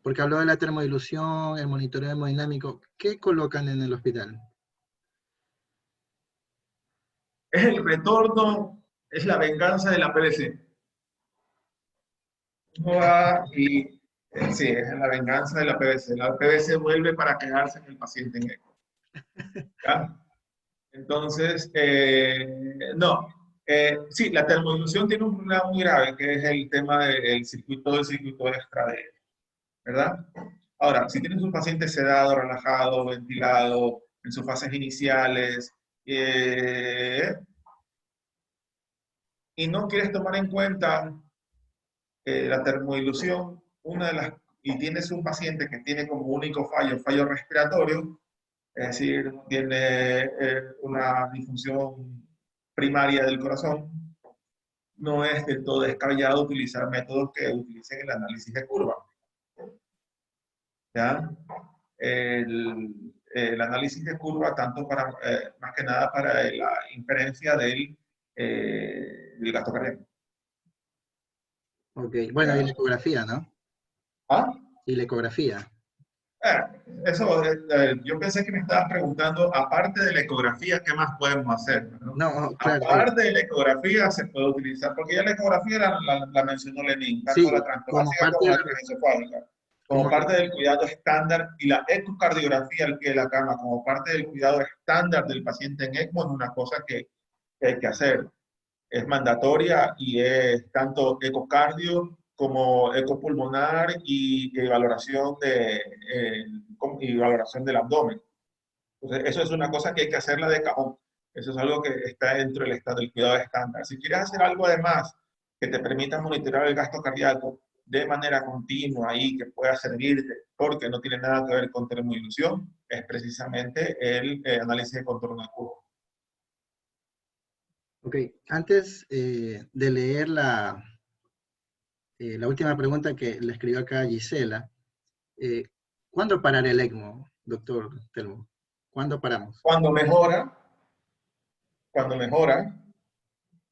porque habló de la termodilución, el monitoreo hemodinámico. ¿Qué colocan en el hospital? Es el retorno, es la venganza de la PVC. Sí, es la venganza de la PVC. La PVC vuelve para quedarse en el paciente en ECMO. ¿Ya? Entonces, no. Sí, la termodilución tiene un problema muy grave, que es el tema del circuito extra de, ¿verdad? Ahora, si tienes un paciente sedado, relajado, ventilado, en sus fases iniciales, y no quieres tomar en cuenta la termodilución, y tienes un paciente que tiene como único fallo respiratorio, es decir, tiene una disfunción primaria del corazón, no es del todo descabellado utilizar métodos que utilicen el análisis de curva. ¿Ya? El análisis de curva, tanto para, más que nada para la inferencia del gasto cardíaco. Ok, bueno, y la ecografía, ¿no? ¿Ah? Y la ecografía. Yo pensé que me estabas preguntando, aparte de la ecografía, ¿qué más podemos hacer? ¿No? No, claro. Aparte de la ecografía se puede utilizar, porque ya la ecografía la mencionó Lenín, tanto Sí, la como transtorácica parte como de la la, transesofágica, como como, parte del cuidado estándar, y la ecocardiografía al pie de la cama, como parte del cuidado estándar del paciente en ECMO, es una cosa que hay que hacer. Es mandatoria y es tanto ecocardio como ecopulmonar y valoración del abdomen. Entonces, eso es una cosa que hay que hacerla de cajón. Eso es algo que está dentro del cuidado estándar. Si quieres hacer algo además que te permita monitorear el gasto cardíaco de manera continua y que pueda servirte, porque no tiene nada que ver con termodilución, es precisamente el análisis de contorno de curva. ok, antes de leer la última pregunta que le escribió acá Gisela, eh, ¿cuándo parar el ECMO, doctor Telmo? ¿Cuándo paramos? Cuando mejora,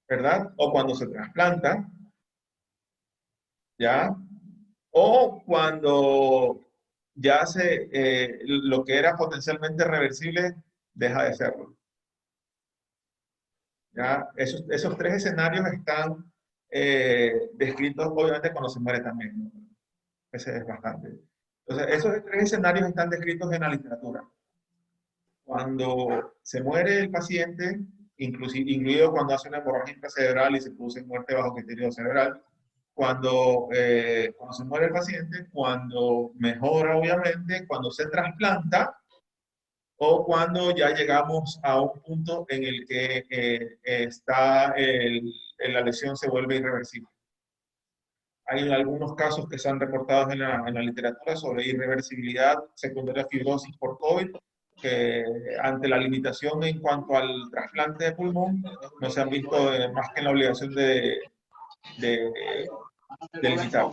¿verdad? O cuando se trasplanta, ¿ya? O cuando ya lo que era potencialmente reversible deja de serlo. ¿Ya? Esos tres escenarios están descritos, obviamente, cuando se muere también, ¿no? Ese es bastante. Entonces, esos tres escenarios están descritos en la literatura. Cuando se muere el paciente, incluido cuando hace una hemorragia intracerebral y se produce muerte bajo criterio cerebral, cuando se muere el paciente, cuando mejora, obviamente, cuando se trasplanta, o cuando ya llegamos a un punto en el que la lesión se vuelve irreversible. Hay algunos casos que se han reportado en la literatura sobre irreversibilidad secundaria a fibrosis por COVID, que ante la limitación en cuanto al trasplante de pulmón, no se han visto más que en la obligación de limitar.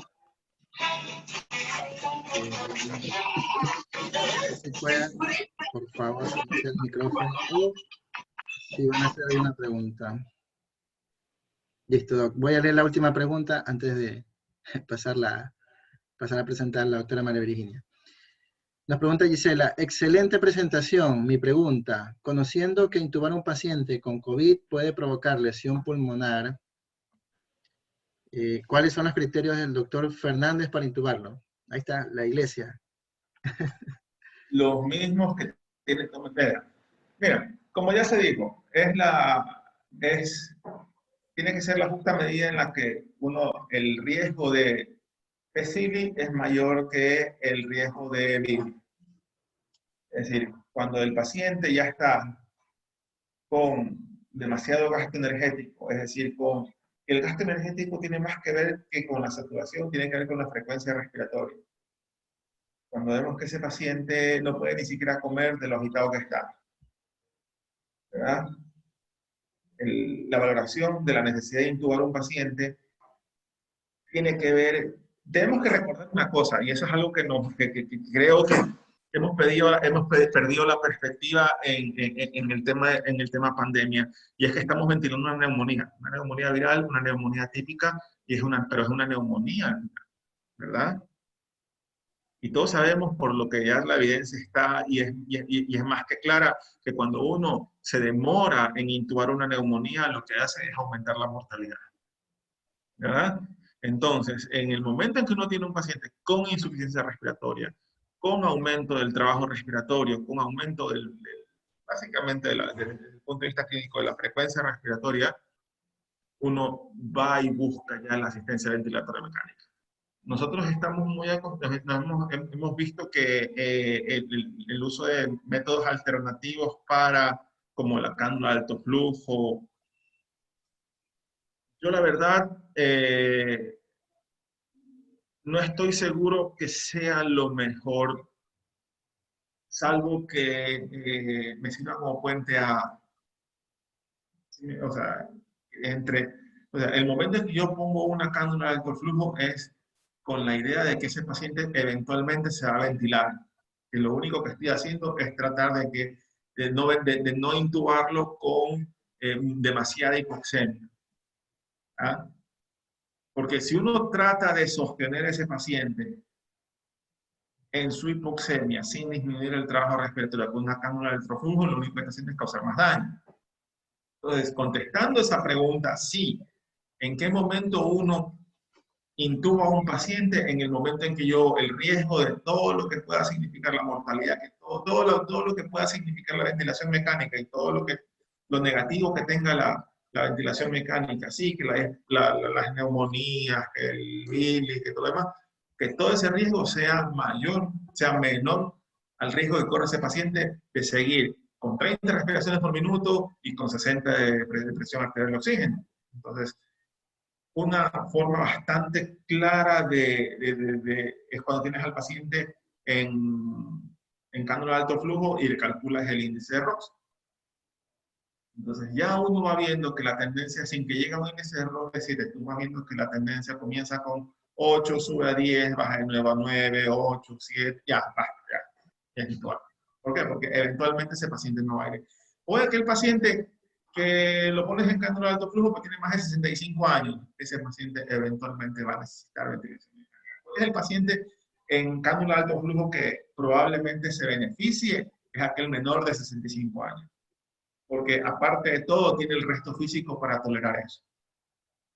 Si pueden, por favor, silenciar el micrófono. Si van a hacer alguna pregunta. Listo, Doc. Voy a leer la última pregunta antes de pasar a presentar a la doctora María Virginia. Nos pregunta Gisela, excelente presentación. Mi pregunta, conociendo que intubar a un paciente con COVID puede provocar lesión pulmonar, ¿cuáles son los criterios del doctor Fernández para intubarlo? Ahí está, la iglesia. Los mismos que tiene Tomás. Mira, como ya se dijo, es tiene que ser la justa medida en la que el riesgo de PCV es mayor que el riesgo de BID. Es decir, cuando el paciente ya está con demasiado gasto energético, es decir, el gasto energético tiene más que ver que con la saturación, tiene que ver con la frecuencia respiratoria. Cuando vemos que ese paciente no puede ni siquiera comer de lo agitado que está, ¿verdad? La valoración de la necesidad de intubar a un paciente tiene que ver, tenemos que recordar una cosa, y eso es algo que creo que hemos perdido la perspectiva en el tema pandemia, y es que estamos ventilando una neumonía viral, una neumonía típica, pero es una neumonía, ¿verdad? Y todos sabemos, por lo que ya la evidencia está, y es más que clara, que cuando uno se demora en intubar una neumonía, lo que hace es aumentar la mortalidad, ¿verdad? Entonces, en el momento en que uno tiene un paciente con insuficiencia respiratoria, con aumento del trabajo respiratorio, con aumento básicamente desde el punto de vista clínico de la frecuencia respiratoria, uno va y busca ya la asistencia ventilatoria mecánica. Nosotros estamos hemos visto que el uso de métodos alternativos como la cánula de alto flujo, yo la verdad no estoy seguro que sea lo mejor, salvo que me sirva como puente o sea, el momento en que yo pongo una cánula de alto flujo es con la idea de que ese paciente eventualmente se va a ventilar. Y lo único que estoy haciendo es tratar de no intubarlo con demasiada hipoxemia. ¿Ah? Porque si uno trata de sostener a ese paciente en su hipoxemia sin disminuir el trabajo respiratorio con una cánula de alto flujo, lo único que está haciendo es causar más daño. Entonces, contestando esa pregunta, sí, ¿en qué momento uno intuba a un paciente? En el momento en que el riesgo de todo lo que pueda significar la mortalidad, que todo lo que pueda significar la ventilación mecánica y lo negativo que tenga la ventilación mecánica, sí, que las neumonías, que el bilis, que todo lo demás, que todo ese riesgo sea menor al riesgo que corre ese paciente de seguir con 30 respiraciones por minuto y con 60 de presión arterial de oxígeno. Entonces, una forma bastante clara es cuando tienes al paciente en cánula de alto flujo y le calculas el índice de ROX. Entonces ya uno va viendo que la tendencia, sin que llegue a un índice de ROX, es decir, tú vas viendo que la tendencia comienza con 8, sube a 10, baja de 9 a 9, 8, 7, ya, basta, ya es habitual. ¿Por qué? Porque eventualmente ese paciente no va a ir. Puede que el paciente que lo pones en cánula de alto flujo porque tiene más de 65 años, ese paciente eventualmente va a necesitar ventilación mecánica. Es el paciente en cánula de alto flujo que probablemente se beneficie, es aquel menor de 65 años. Porque aparte de todo, tiene el resto físico para tolerar eso.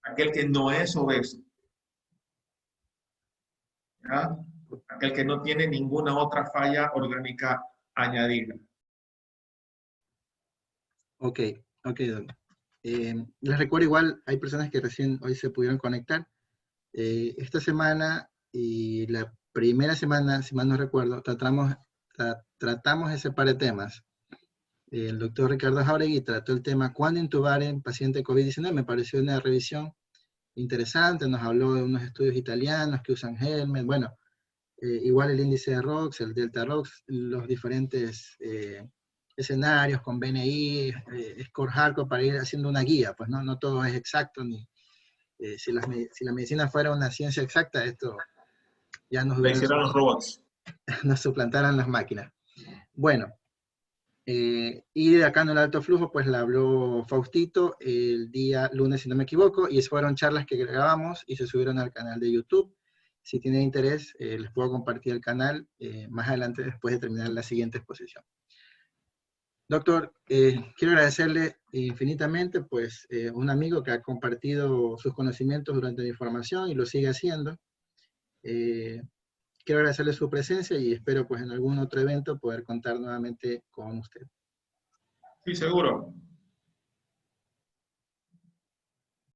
Aquel que no es obeso, ¿ya? Aquel que no tiene ninguna otra falla orgánica añadida. Ok, doctor. Les recuerdo igual, hay personas que recién hoy se pudieron conectar. Esta semana y la primera semana, si mal no recuerdo, tratamos ese par de temas. El doctor Ricardo Jauregui trató el tema ¿cuándo intubar en paciente COVID-19? Me pareció una revisión interesante, nos habló de unos estudios italianos que usan Helmet, bueno, igual el índice de ROX, el delta ROX, los diferentes escenarios con BNI, Score Hardcore para ir haciendo una guía, pues no todo es exacto, ni si la medicina fuera una ciencia exacta, esto ya nos hicieron los robots. Nos suplantaran las máquinas. Bueno, y de acá en el alto flujo, pues la habló Faustito el día lunes, si no me equivoco, y fueron charlas que grabamos y se subieron al canal de YouTube. Si tienen interés, les puedo compartir el canal más adelante después de terminar la siguiente exposición. Doctor, quiero agradecerle infinitamente, pues, un amigo que ha compartido sus conocimientos durante mi formación y lo sigue haciendo. Quiero agradecerle su presencia y espero, pues, en algún otro evento poder contar nuevamente con usted. Sí, seguro.